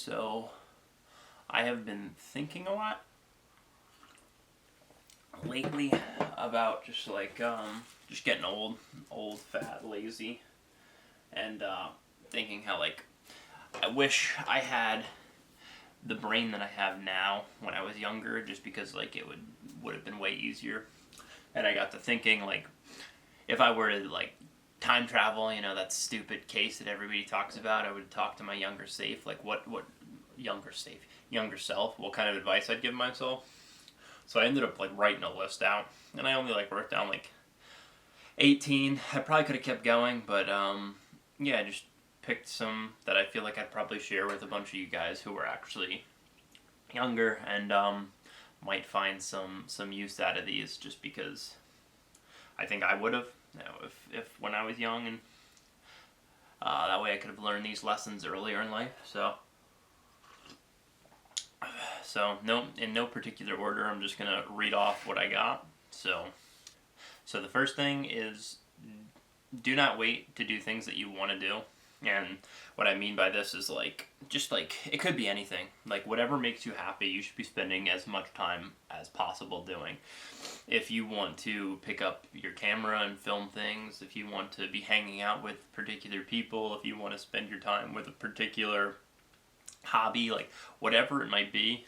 So I have been thinking a lot lately about just getting old, fat, lazy, and thinking how I wish I had the brain that I have now when I was younger, just because it would have been way easier. And I got to thinking if I were to time travel, that stupid case that everybody talks about, I would talk to my younger self, younger self, what kind of advice I'd give myself. So I ended up writing a list out, and I only wrote down 18. I probably could have kept going, but yeah, I just picked some that I feel I'd probably share with a bunch of you guys who were actually younger, and might find some use out of these, just because I think I would have, if when I was young, and that way I could have learned these lessons earlier in life. So no, in no particular order, I'm just gonna read off what I got. So the first thing is, do not wait to do things that you want to do. And what I mean by this is it could be anything. Whatever makes you happy, you should be spending as much time as possible doing. If you want to pick up your camera and film things, if you want to be hanging out with particular people, if you want to spend your time with a particular hobby, whatever it might be,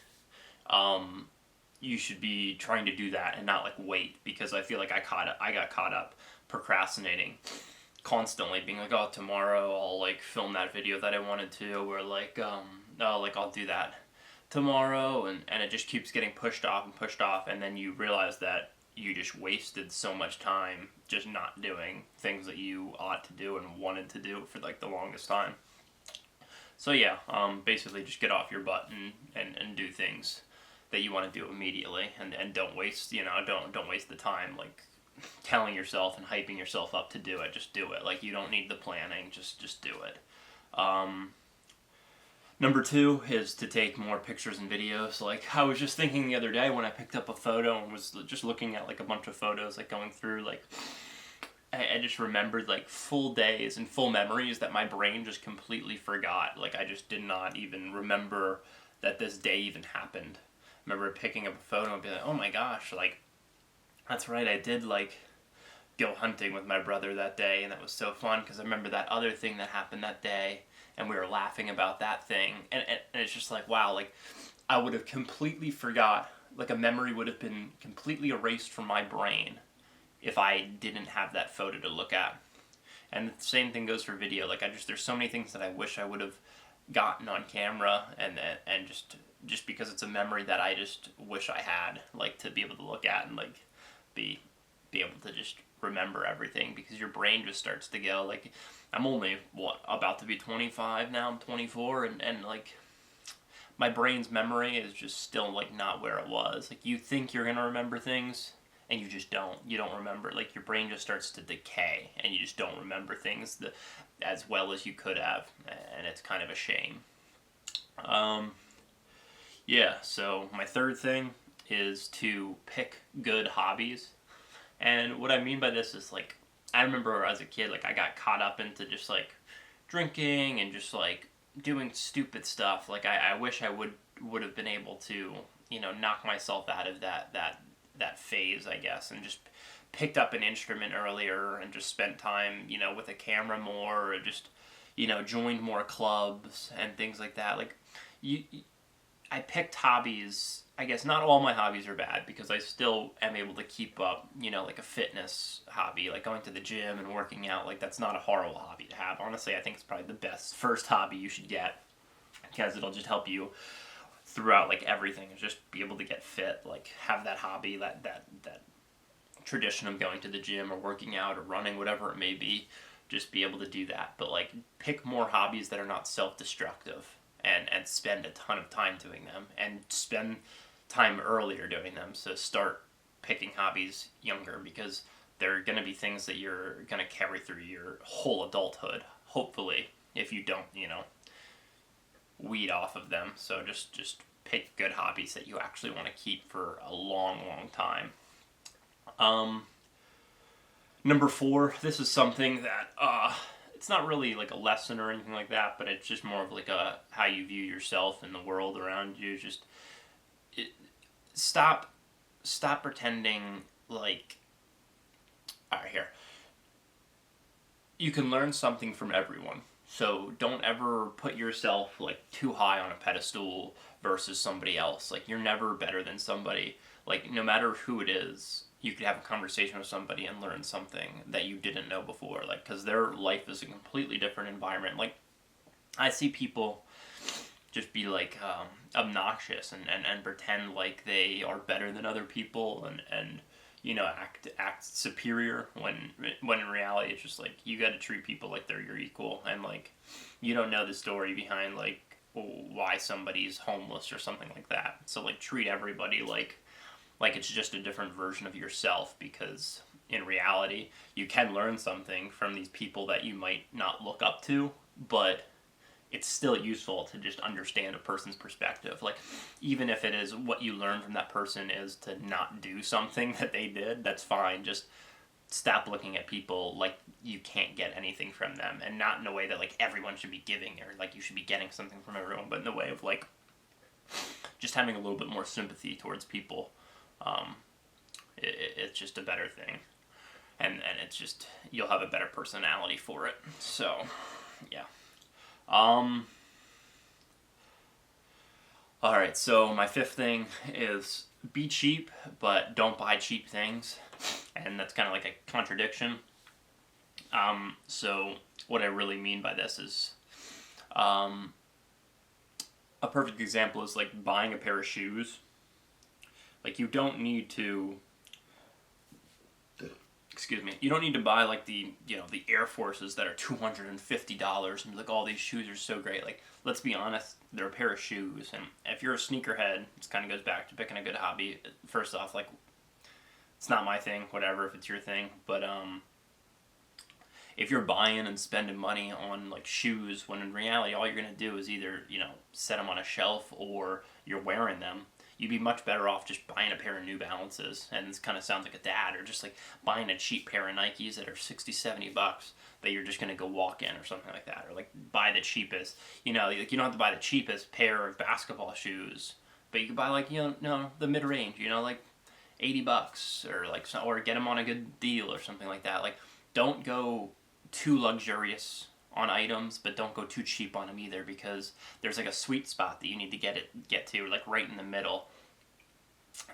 you should be trying to do that and not wait, because I feel I got caught up procrastinating constantly, being oh, tomorrow I'll film that video that I wanted to, or I'll do that tomorrow, and it just keeps getting pushed off, and then you realize that you just wasted so much time just not doing things that you ought to do and wanted to do for the longest time. So yeah, basically just get off your butt and do things that you want to do immediately, and don't waste don't waste the time telling yourself and hyping yourself up to do it. Just do it. You don't need the planning, just do it. Number 2 is to take more pictures and videos. I was just thinking the other day when I picked up a photo and was just looking at a bunch of photos, going through I just remembered full days and full memories that my brain just completely forgot. I just did not even remember that this day even happened. I remember picking up a photo and being oh my gosh, that's right, I did go hunting with my brother that day, and that was so fun, because I remember that other thing that happened that day, and we were laughing about that thing, and it's just wow, I would have completely forgot, a memory would have been completely erased from my brain if I didn't have that photo to look at. And the same thing goes for video. There's so many things that I wish I would have gotten on camera, and just because it's a memory that I just wish I had, to be able to look at and be able to just remember everything, because your brain just starts to go I'm only about to be 25 now. I'm 24, and my brain's memory is just still not where it was. You think you're gonna remember things, and you just don't. You don't remember. Your brain just starts to decay, and you just don't remember things as well as you could have, and it's kind of a shame. Yeah. So my third thing is to pick good hobbies. And what I mean by this is I remember as a kid I got caught up into just drinking and just doing stupid stuff. I wish I would have been able to knock myself out of that phase, I guess, and just picked up an instrument earlier, and just spent time with a camera more, or just joined more clubs and things like that. I picked hobbies. I guess not all my hobbies are bad, because I still am able to keep up, a fitness hobby, going to the gym and working out. That's not a horrible hobby to have. Honestly, I think it's probably the best first hobby you should get, because it'll just help you throughout everything, is just be able to get fit, have that hobby, that tradition of going to the gym or working out or running, whatever it may be, just be able to do that. But pick more hobbies that are not self-destructive, and spend a ton of time doing them, and spend time earlier doing them. So start picking hobbies younger, because they're going to be things that you're going to carry through your whole adulthood, hopefully, if you don't, weed off of them. So just pick good hobbies that you actually want to keep for a long, long time. Number 4, this is something that it's not really like a lesson or anything like that, but it's just more of like a how you view yourself and the world around you. Just it, stop stop pretending like, all right, here, you can learn something from everyone. So don't ever put yourself like too high on a pedestal versus somebody else. Like, you're never better than somebody. Like, no matter who it is, you could have a conversation with somebody and learn something that you didn't know before. Like, because their life is a completely different environment. Like, I see people just be like obnoxious and pretend like they are better than other people, and act superior when in reality it's just like you got to treat people like they're your equal, and like you don't know the story behind like why somebody's homeless or something like that. So like treat everybody like it's just a different version of yourself, because in reality you can learn something from these people that you might not look up to, but it's still useful to just understand a person's perspective. Like, even if it is what you learn from that person is to not do something that they did, that's fine. Just stop looking at people like you can't get anything from them, and not in a way that like everyone should be giving, or like you should be getting something from everyone, but in the way of like just having a little bit more sympathy towards people. It's just a better thing, and it's just, you'll have a better personality for it. So yeah. Alright, so my fifth thing is be cheap, but don't buy cheap things. And that's kind of like a contradiction. So what I really mean by this is, a perfect example is like buying a pair of shoes. Like, you don't need to, excuse me, you don't need to buy like the Air Forces that are $250 and be like, all these shoes are so great. Like, let's be honest, they're a pair of shoes, and if you're a sneakerhead, it kind of goes back to picking a good hobby. First off, like, it's not my thing, whatever, if it's your thing, but if you're buying and spending money on like shoes, when in reality all you're gonna do is either set them on a shelf or you're wearing them, you'd be much better off just buying a pair of New Balances. And this kind of sounds like a dad, or just like buying a cheap pair of Nikes that are 60, $70 that you're just going to go walk in or something like that. Or like buy the cheapest, like you don't have to buy the cheapest pair of basketball shoes, but you could buy like, the mid-range, like $80 or get them on a good deal or something like that. Like, don't go too luxurious on items, but don't go too cheap on them either, because there's like a sweet spot that you need to get to, like right in the middle,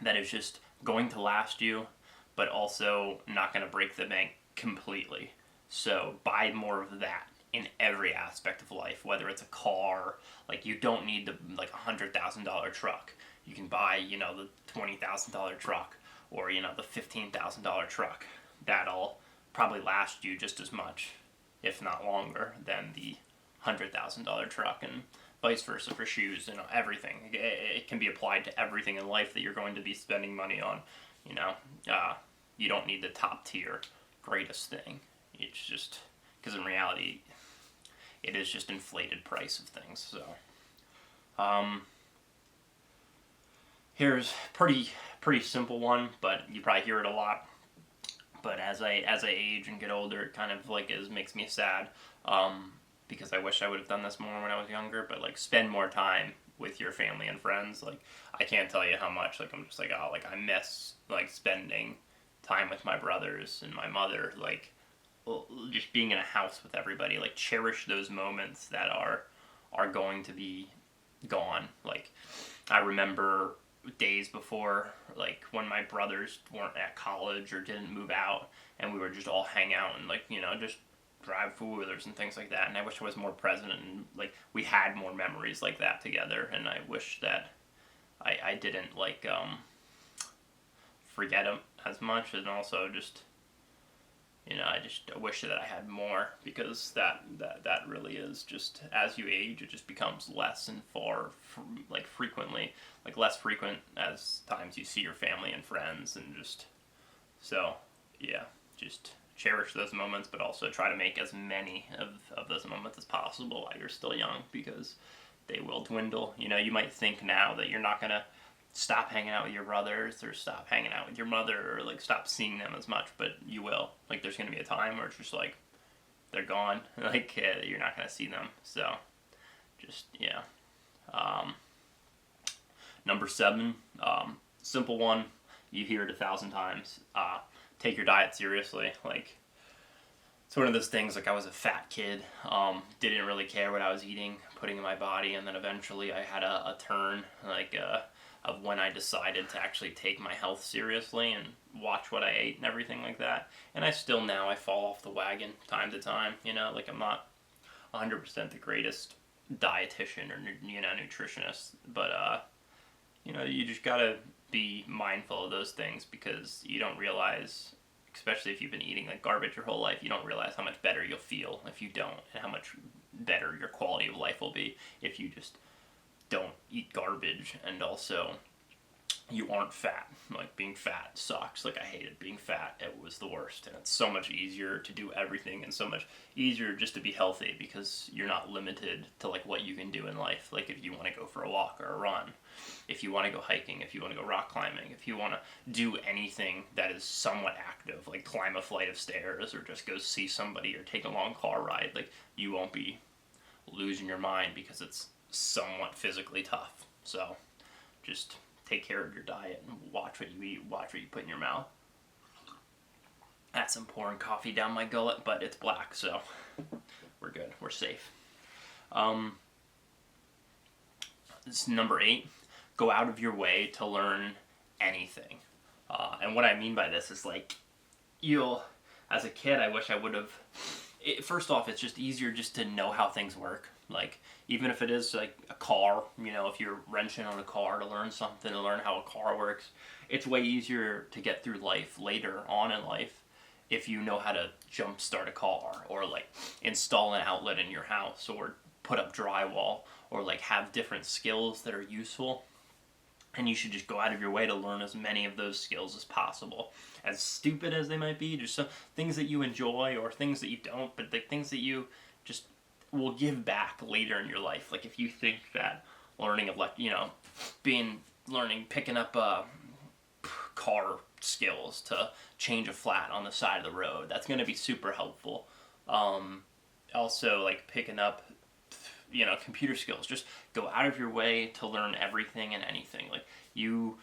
that is just going to last you, but also not going to break the bank completely. So buy more of that in every aspect of life, whether it's a car. Like, you don't need the like $100,000 truck. You can buy the $20,000 truck, or the $15,000 truck. That'll probably last you just as much, if not longer, than the $100,000 truck, and vice versa for shoes. Everything. It can be applied to everything in life that you're going to be spending money on. You don't need the top tier greatest thing. It's just because in reality, it is just inflated price of things. So, here's pretty simple one, but you probably hear it a lot. But as I age and get older, it kind of like makes me sad, because I wish I would have done this more when I was younger. But like, spend more time with your family and friends. Like, I can't tell you how much like I'm just like, oh, like I miss like spending time with my brothers and my mother. Like, just being in a house with everybody. Like, cherish those moments that are going to be gone. Like, I remember days before, like when my brothers weren't at college or didn't move out, and we would just all hang out and like just drive four-wheelers and things like that. And I wish I was more present, and like we had more memories like that together. And I wish that I didn't like forget them as much. And also just I just wish that I had more, because that really is just, as you age, it just becomes less and frequently, like less frequent as times you see your family and friends, and just, so, yeah, just cherish those moments, but also try to make as many of those moments as possible while you're still young, because they will dwindle. You might think now that you're not going to stop hanging out with your brothers, or stop hanging out with your mother, or like stop seeing them as much, but you will. Like, there's going to be a time where it's just like they're gone. Like you're not gonna see them. So just yeah. Um, Number 7, simple one. You hear it 1,000 times. Take your diet seriously. Like it's one of those things. Like I was a fat kid, didn't really care what I was eating, putting in my body, and then eventually I had a turn, like of when I decided to actually take my health seriously and watch what I ate and everything like that. And I still now I fall off the wagon time to time. Like I'm not 100% the greatest dietitian or nutritionist, but you just gotta be mindful of those things because you don't realize, especially if you've been eating like garbage your whole life, you don't realize how much better you'll feel if you don't, and how much better your quality of life will be if you just don't eat garbage. And also, you aren't fat. Like being fat sucks. Like I hated being fat. It was the worst. And it's so much easier to do everything and so much easier just to be healthy because you're not limited to like what you can do in life. Like if you want to go for a walk or a run, if you want to go hiking, if you want to go rock climbing, if you want to do anything that is somewhat active, like climb a flight of stairs or just go see somebody or take a long car ride, like you won't be losing your mind because it's somewhat physically tough. So just take care of your diet and watch what you eat, watch what you put in your mouth. That's some pouring coffee down my gullet, but it's black, so we're good. We're safe. This is number 8. Go out of your way to learn anything. And what I mean by this is like, as a kid, I wish I would have. First off, it's just easier just to know how things work. Like, even if it is like a car, if you're wrenching on a car to learn something, to learn how a car works, it's way easier to get through life later on in life if you know how to jump start a car or like install an outlet in your house or put up drywall or like have different skills that are useful. And you should just go out of your way to learn as many of those skills as possible. As stupid as they might be, just some things that you enjoy or things that you don't, but the things that you just will give back later in your life. Like if you think that learning of picking up car skills to change a flat on the side of the road, that's going to be super helpful. Also like picking up computer skills. Just go out of your way to learn everything and anything. Like you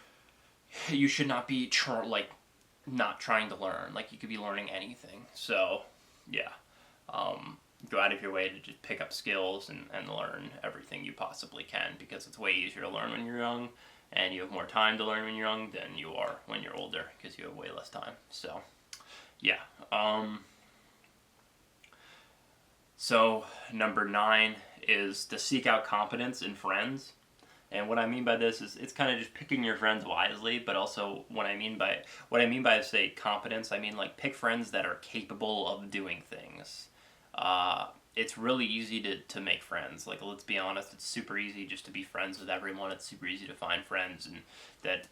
should not be not trying to learn. Like you could be learning anything. So yeah, go out of your way to just pick up skills and learn everything you possibly can because it's way easier to learn when you're young and you have more time to learn when you're young than you are when you're older because you have way less time. So yeah. So number 9 is to seek out competence in friends. And what I mean by this is it's kind of just picking your friends wisely, but also what I mean by say competence, I mean like pick friends that are capable of doing things. It's really easy to make friends. Like let's be honest, it's super easy just to be friends with everyone. It's super easy to find friends and that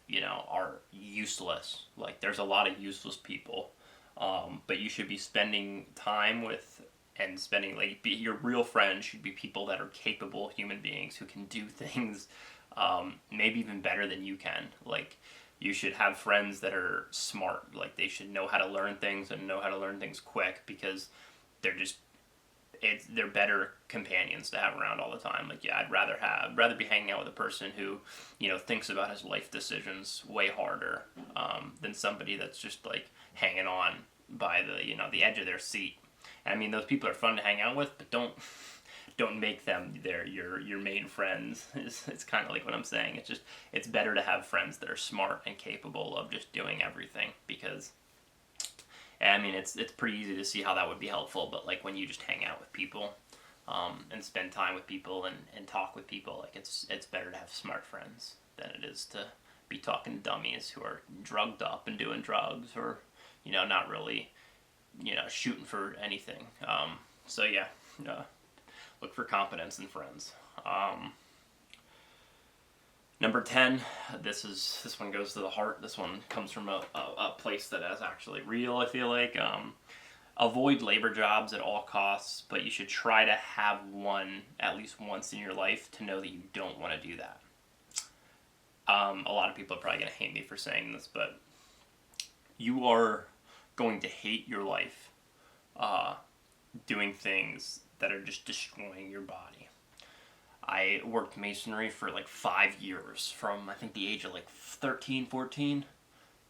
are useless. Like there's a lot of useless people, but you should be spending time with. And spending your real friends should be people that are capable human beings who can do things maybe even better than you can. Like you should have friends that are smart. Like they should know how to learn things and know how to learn things quick because they're better companions to have around all the time. Like yeah, I'd rather be hanging out with a person who thinks about his life decisions way harder than somebody that's just like hanging on by the edge of their seat. I mean, those people are fun to hang out with, but don't make them your main friends. It's kind of like what I'm saying. It's better to have friends that are smart and capable of just doing everything because, I mean, it's pretty easy to see how that would be helpful. But like when you just hang out with people, and spend time with people and talk with people, like it's better to have smart friends than it is to be talking to dummies who are drugged up and doing drugs or not really. Shooting for anything. So yeah, look for competence in friends. Number 10, this one goes to the heart. This one comes from a place that is actually real, I feel like. Avoid labor jobs at all costs, but you should try to have one at least once in your life to know that you don't want to do that. A lot of people are probably going to hate me for saying this, but you are going to hate your life doing things that are just destroying your body. I worked masonry for like 5 years, from I think the age of like 13, 14,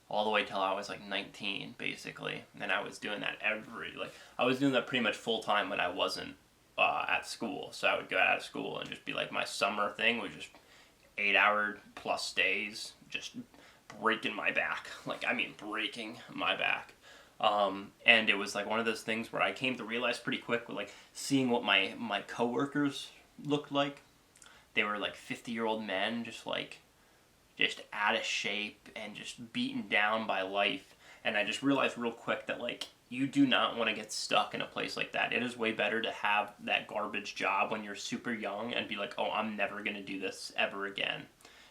all the way till I was like 19, basically. And I was doing that I was doing that pretty much full time when I wasn't at school. So I would go out of school and just be like, my summer thing was just 8 hour plus days, just breaking my back. Like, I mean, breaking my back. And it was like one of those things where I came to realize pretty quick, like seeing what my coworkers looked like. They were like 50-year-old men, just out of shape and just beaten down by life. And I just realized real quick that like you do not want to get stuck in a place like that. It is way better to have that garbage job when you're super young and be like, oh, I'm never going to do this ever again.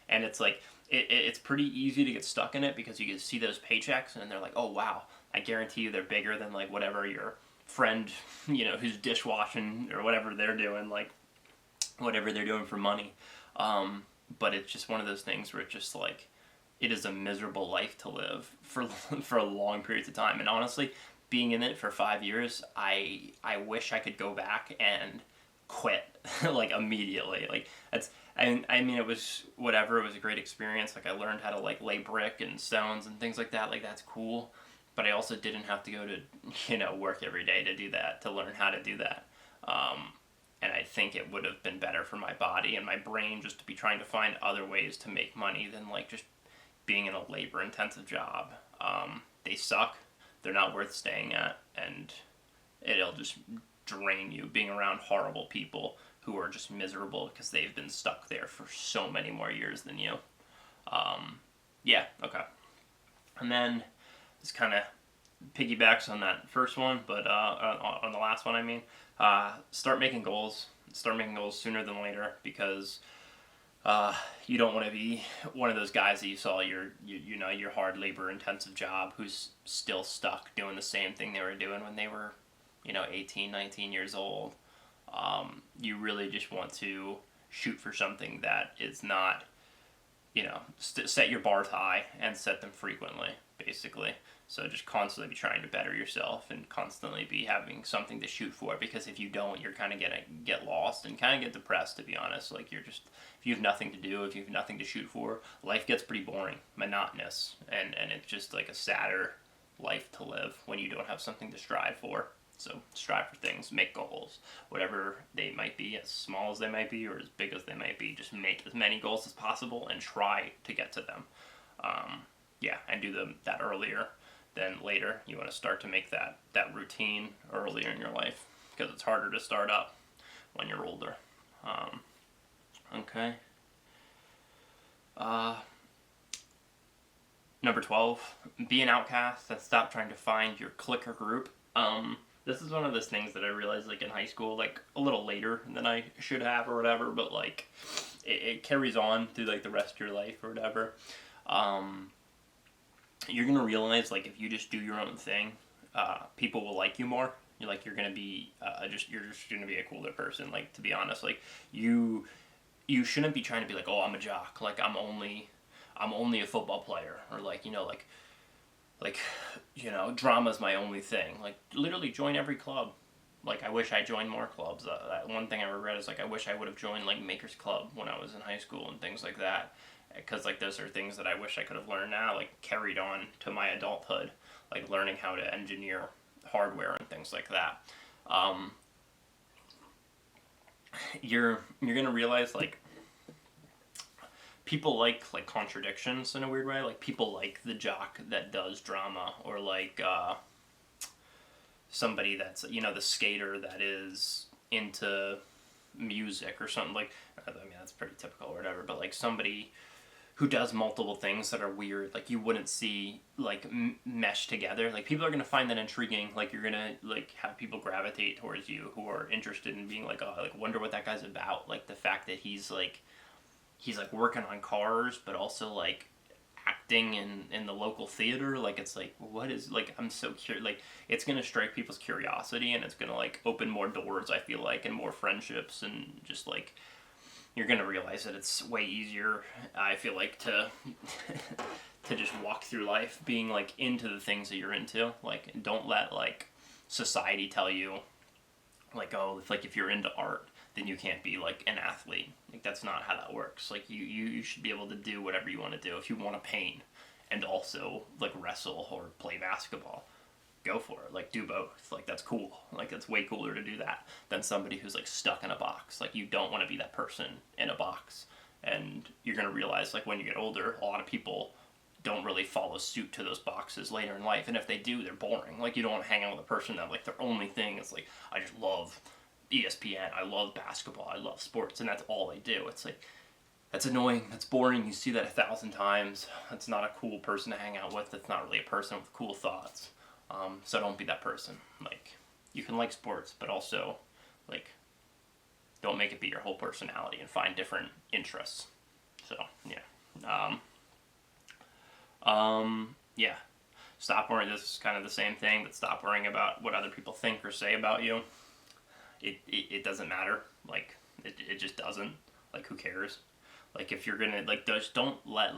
And it's like, it's pretty easy to get stuck in it because you can see those paychecks and they're like, oh, wow, I guarantee you they're bigger than like whatever your friend, who's dishwashing or whatever they're doing, like whatever they're doing for money. But it's just one of those things where it's just like, it is a miserable life to live for long periods of time. And honestly, being in it for 5 years, I wish I could go back and quit like immediately. Like I mean, it was whatever. It was a great experience. Like I learned how to like lay brick and stones and things like that. Like that's cool. But I also didn't have to go to work every day to do that, to learn how to do that. And I think it would have been better for my body and my brain just to be trying to find other ways to make money than like just being in a labor intensive job. They suck. They're not worth staying at, and it'll just drain you being around horrible people who are just miserable because they've been stuck there for so many more years than you. Yeah, okay. And then this kind of piggybacks on that first one, but on the last one, I mean, start making goals. Start making goals sooner than later, because you don't want to be one of those guys that you saw your hard labor intensive job who's still stuck doing the same thing they were doing when they were 18, 19 years old. You really just want to shoot for something that is not, set your bars high and set them frequently, basically. So just constantly be trying to better yourself and constantly be having something to shoot for, because if you don't, you're kind of going to get lost and kind of get depressed, to be honest. Like if you have nothing to do, if you have nothing to shoot for, life gets pretty boring, monotonous, and it's just like a sadder life to live when you don't have something to strive for. So strive for things, make goals, whatever they might be, as small as they might be or as big as they might be. Just make as many goals as possible and try to get to them. And do that earlier than later. You want to start to make that routine earlier in your life, because it's harder to start up when you're older. Okay. Number 12, be an outcast and stop trying to find your clique group. This is one of those things that I realized like in high school, like a little later than I should have or whatever, but like it carries on through like the rest of your life or whatever. You're gonna realize like if you just do your own thing, people will like you more. You're gonna be you're just gonna be a cooler person. Like, to be honest, like you shouldn't be trying to be like, oh, I'm a jock. Like I'm only a football player, or drama's my only thing. Like, literally join every club. Like, I wish I joined more clubs. One thing I regret is, like, I wish I would have joined, like, Maker's Club when I was in high school and things like that. Because, like, those are things that I wish I could have learned now, like, carried on to my adulthood. Like, learning how to engineer hardware and things like that. You're going to realize, like, people like contradictions in a weird way. Like, people like the jock that does drama, or like somebody that's the skater that is into music or something. Like, I mean, that's pretty typical or whatever, but like somebody who does multiple things that are weird, like you wouldn't see like mesh together. Like, people are gonna find that intriguing. Like, you're gonna like have people gravitate towards you who are interested in being like, oh, like, wonder what that guy's about. Like, the fact that he's like working on cars, but also like acting in the local theater. Like, it's like, what is, like, I'm so curious. Like, it's gonna strike people's curiosity, and it's gonna like open more doors, I feel like, and more friendships, and just like you're gonna realize that it's way easier, I feel like, to to just walk through life being like into the things that you're into. Like, don't let like society tell you like, oh, if like if you're into art, then you can't be like an athlete. Like that's not how that works. Like you should be able to do whatever you want to do. If you want to paint and also like wrestle or play basketball, go for it. Like do both. Like that's cool. Like it's way cooler to do that than somebody who's like stuck in a box. Like you don't want to be that person in a box. And you're gonna realize like when you get older, a lot of people don't really follow suit to those boxes later in life. And if they do, they're boring. Like you don't want to hang out with a person that like their only thing is like, I just love ESPN, I love basketball, I love sports, and that's all they do. It's like, that's annoying, that's boring, you see that 1,000 times. That's not a cool person to hang out with, that's not really a person with cool thoughts. So don't be that person. Like, you can like sports, but also, like, don't make it be your whole personality and find different interests. So, yeah. Yeah. Stop worrying, this is kind of the same thing, but stop worrying about what other people think or say about you. It doesn't matter. Like, it just doesn't. Like, who cares? Like, if you're gonna, like, just don't let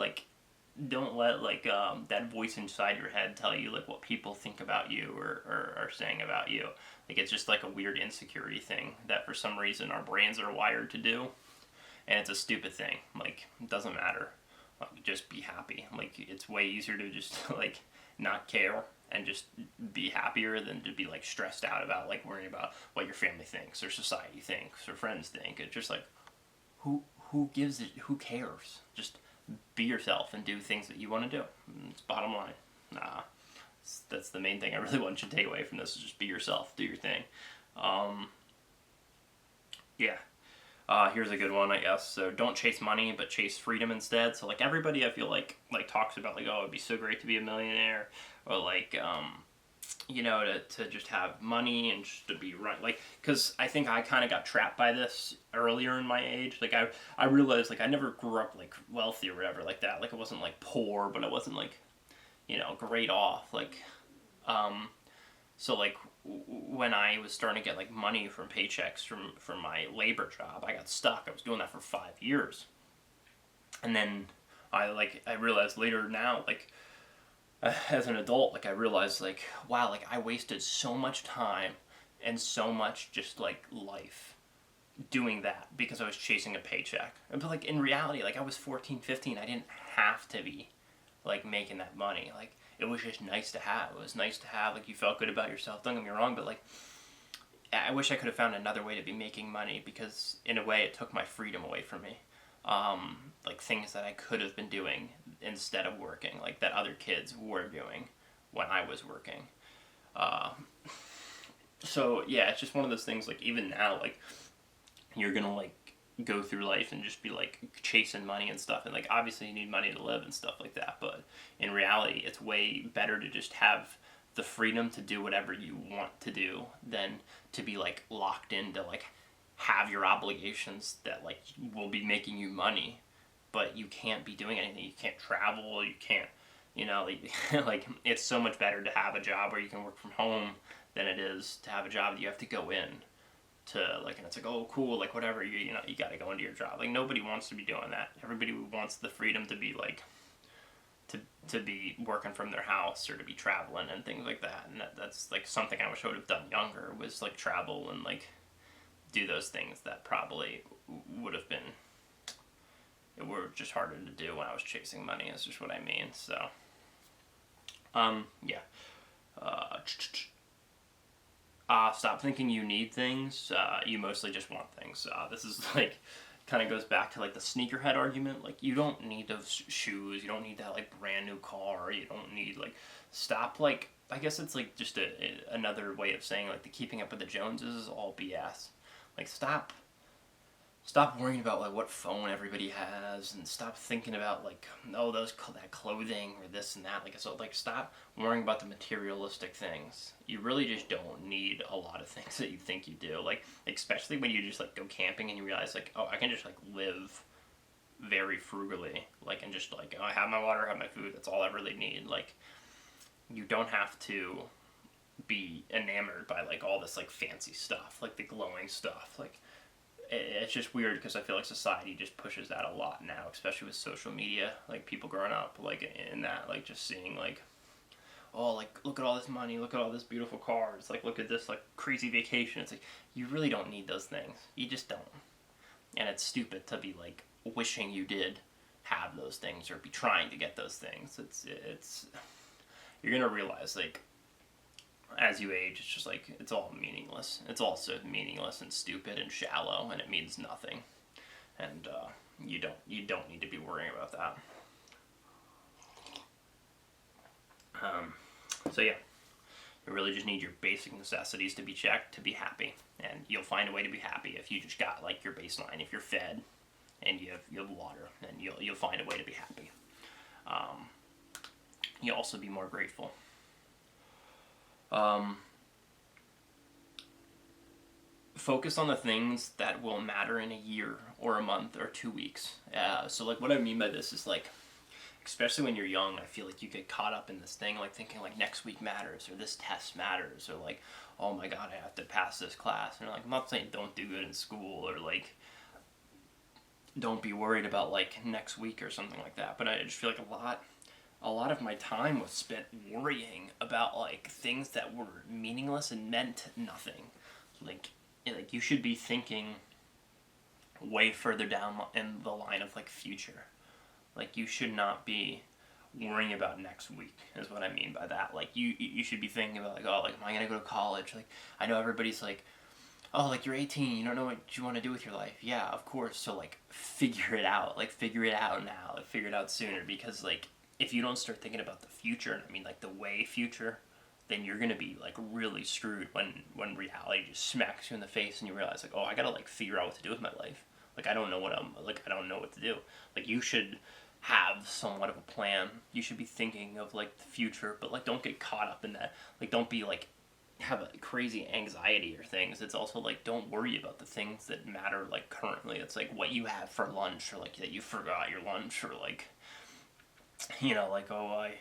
that voice inside your head tell you like what people think about you or are saying about you. Like it's just like a weird insecurity thing that for some reason our brains are wired to do, and it's a stupid thing. Like it doesn't matter. Like, just be happy. Like it's way easier to just like not care and just be happier than to be like stressed out about like worrying about what your family thinks or society thinks or friends think. It's just like who gives it? Who cares? Just be yourself and do things that you want to do. It's bottom line. That's the main thing I really want you to take away from this is just be yourself, do your thing. Yeah. Here's a good one, I guess. So don't chase money, but chase freedom instead. So like everybody, I feel like talks about like, oh, it'd be so great to be a millionaire, or like you know, to just have money and just to be right. Like, because I think I kind of got trapped by this earlier in my age. Like, I realized, like, I never grew up, like, wealthy or whatever like that. Like, I wasn't, like, poor, but I wasn't, like, you know, great off. Like, so, like, when I was starting to get, like, money from paychecks from my labor job, I got stuck. I was doing that for 5 years. And then I realized later now, like, as an adult, like I realized like, wow, like I wasted so much time and so much just like life doing that because I was chasing a paycheck. But like in reality, like I was 14, 15, I didn't have to be like making that money. Like it was just nice to have. It was nice to have, like you felt good about yourself, don't get me wrong, but like I wish I could have found another way to be making money because in a way it took my freedom away from me. Like things that I could have been doing instead of working, like that other kids were doing when I was working. So yeah, it's just one of those things. Like even now, like you're gonna like go through life and just be like chasing money and stuff, and like obviously you need money to live and stuff like that. But in reality, it's way better to just have the freedom to do whatever you want to do than to be like locked into like have your obligations that like will be making you money, but you can't be doing anything. You can't travel. You can't, you know, like, like it's so much better to have a job where you can work from home than it is to have a job that you have to go in to like, and it's like, oh cool, like whatever, you know, you got to go into your job. Like nobody wants to be doing that. Everybody wants the freedom to be like to be working from their house or to be traveling and things like that. And that's like something I wish I would have done younger was like travel and like do those things that probably would have been, it were just harder to do when I was chasing money is just what I mean. So yeah. Stop thinking you need things. You mostly just want things. This is like kind of goes back to like the sneakerhead argument. Like you don't need those shoes. You don't need that like brand new car. You don't need like stop like, I guess it's like just another way of saying like the keeping up with the Joneses is all BS. Like stop worrying about like what phone everybody has, and stop thinking about like, oh, that clothing or this and that. Like so, like stop worrying about the materialistic things. You really just don't need a lot of things that you think you do. Like especially when you just like go camping and you realize like, oh, I can just like live very frugally, like and just like, oh, I have my water, I have my food. That's all I really need. Like you don't have to be enamored by like all this like fancy stuff, like the glowing stuff. Like it's just weird because I feel like society just pushes that a lot now, especially with social media. Like people growing up like in that, like just seeing like oh, like, look at all this money, look at all this beautiful cars, like, look at this, like, crazy vacation. It's like, you really don't need those things. You just don't. And it's stupid to be, like, wishing you did have those things or be trying to get those things. It's, you're gonna realize, like, as you age, it's just like, it's all meaningless. It's also meaningless and stupid and shallow, and it means nothing. And, you don't need to be worrying about that. So yeah, you really just need your basic necessities to be checked to be happy, and you'll find a way to be happy if you just got like your baseline. If you're fed and you have water, then you'll find a way to be happy. You'll also be more grateful. Focus on the things that will matter in a year or a month or 2 weeks. So like what I mean by this is like, especially when you're young, I feel like you get caught up in this thing, like thinking like next week matters or this test matters or like, oh my god, I have to pass this class. And like, I'm not saying don't do good in school or like don't be worried about like next week or something like that. But I just feel like a lot of my time was spent worrying about like things that were meaningless and meant nothing. Like you should be thinking way further down in the line of like future. Like you should not be worrying about next week is what I mean by that. Like you should be thinking about like, oh, like, am I gonna go to college? Like I know everybody's like, oh, like you're 18, you don't know what you want to do with your life. Yeah, of course. So like figure it out. Like figure it out now. Like figure it out sooner, because like if you don't start thinking about the future, and I mean like the way future, then you're gonna be like really screwed when reality just smacks you in the face and you realize like, oh, I gotta like figure out what to do with my life. Like I don't know what to do. Like you should have somewhat of a plan. You should be thinking of like the future, but like don't get caught up in that. Like don't be like have a crazy anxiety or things. It's also like don't worry about the things that matter like currently. It's like what you have for lunch, or like that you forgot your lunch, or like, you know, like, oh, I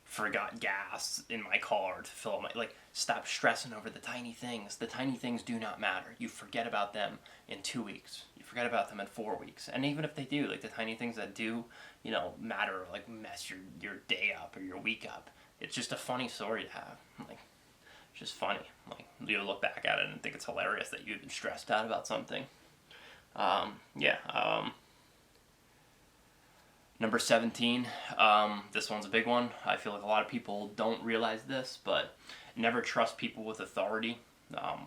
forgot gas in my car to fill up my, like, stop stressing over the tiny things. The tiny things do not matter. You forget about them in 2 weeks. You forget about them in 4 weeks. And even if they do, like the tiny things that do, you know, matter, like mess your day up or your week up, it's just a funny story to have. Like, it's just funny. Like, you look back at it and think it's hilarious that you've been stressed out about something. Number 17, this one's a big one. I feel like a lot of people don't realize this, but never trust people with authority.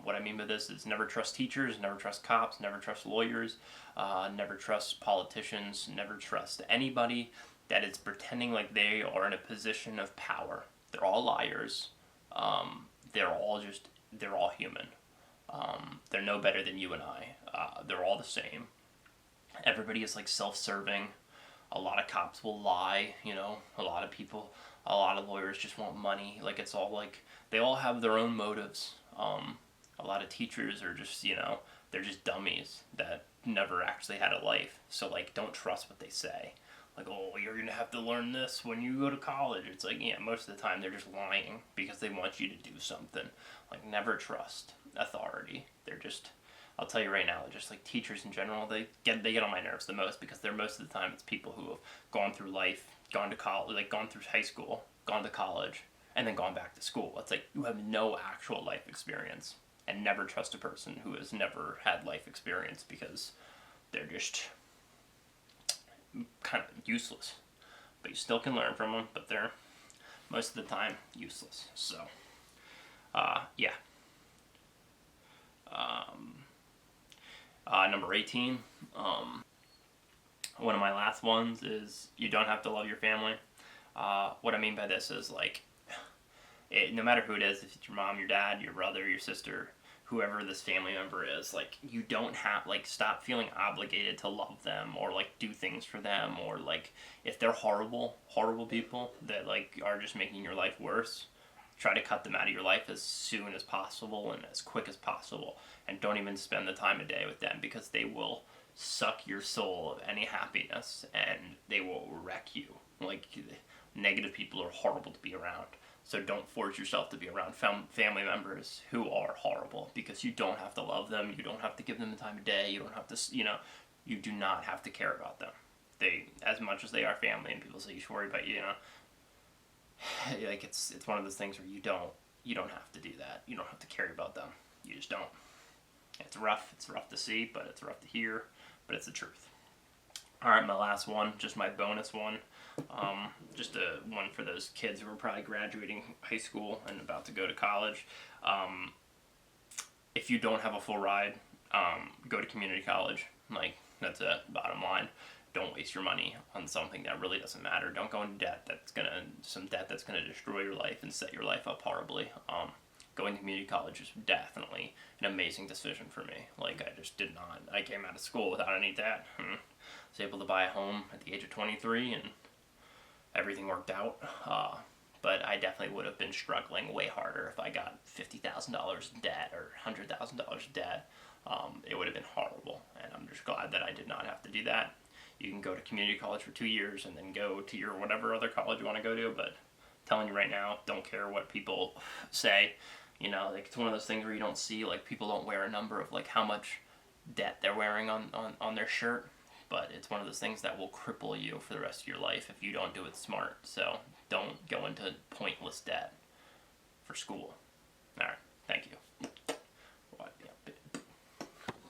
What I mean by this is never trust teachers, never trust cops, never trust lawyers, never trust politicians, never trust anybody that is pretending like they are in a position of power. They're all liars. They're all human. They're no better than you and I. They're all the same. Everybody is like self-serving. A lot of cops will lie, you know, a lot of lawyers just want money. Like, it's all like, they all have their own motives. A lot of teachers are just, you know, they're just dummies that never actually had a life. So, like, don't trust what they say. Like, oh, you're going to have to learn this when you go to college. It's like, yeah, most of the time they're just lying because they want you to do something. Like, never trust authority. They're just, I'll tell you right now, just like teachers in general, they get on my nerves the most, because they're most of the time it's people who have gone through life, gone to college, like gone through high school, gone to college, and then gone back to school. It's like you have no actual life experience, and never trust a person who has never had life experience, because they're just kind of useless. But you still can learn from them, but they're most of the time useless. So, yeah. Number 18, one of my last ones is you don't have to love your family. What I mean by this is like, no matter who it is, if it's your mom, your dad, your brother, your sister, whoever this family member is, like, you don't have, like, stop feeling obligated to love them or like do things for them, or like if they're horrible people that like are just making your life worse, try to cut them out of your life as soon as possible and as quick as possible, and don't even spend the time of day with them, because they will suck your soul of any happiness and they will wreck you. Like, negative people are horrible to be around, so don't force yourself to be around family members who are horrible, because you don't have to love them, you don't have to give them the time of day, you don't have to, you know, you do not have to care about them. They, as much as they are family, and people say you should worry about, you know, like it's one of those things where you don't have to do that. You don't have to care about them. You just don't. It's rough. It's rough to see, but it's rough to hear. But it's the truth. All right, my last one, just my bonus one. Just a one for those kids who are probably graduating high school and about to go to college. If you don't have a full ride, go to community college. Like, that's a bottom line. Don't waste your money on something that really doesn't matter. Don't go into debt that's gonna destroy your life and set your life up horribly. Going to community college is definitely an amazing decision for me. Like, I just did not. I came out of school without any debt. Was able to buy a home at the age of 23, and everything worked out. But I definitely would have been struggling way harder if I got $50,000 in debt or $100,000 in debt. It would have been horrible, and I'm just glad that I did not have to do that. You can go to community college for 2 years and then go to your whatever other college you want to go to, but I'm telling you right now, don't care what people say. You know, like, it's one of those things where you don't see, like, people don't wear a number of, like, how much debt they're wearing on their shirt, but it's one of those things that will cripple you for the rest of your life if you don't do it smart. So don't go into pointless debt for school. All right, thank you.